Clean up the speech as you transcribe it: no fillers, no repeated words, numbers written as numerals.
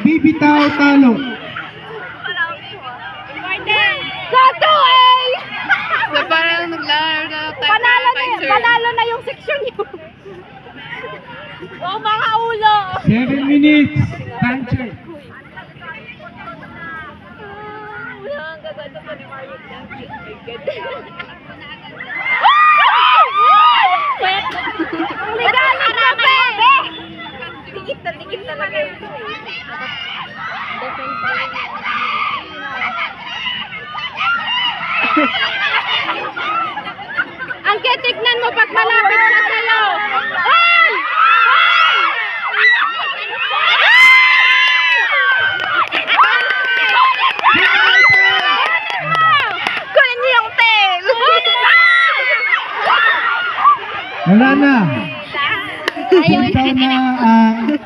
bibitaw talo. Sato eh! Parang naglaro na tayo Panalo na yung section nyo. Oh, mga ulo! 7 minutes. Time check. Ang gaganda pa ni Mario. Ang ligalig na pe! Tikit na talaga yun. Ang ketignan mo pag malapit siya sa'yo. Ay! Kunin niyo yung tail! Wala na. Ayaw Bibitaw na ang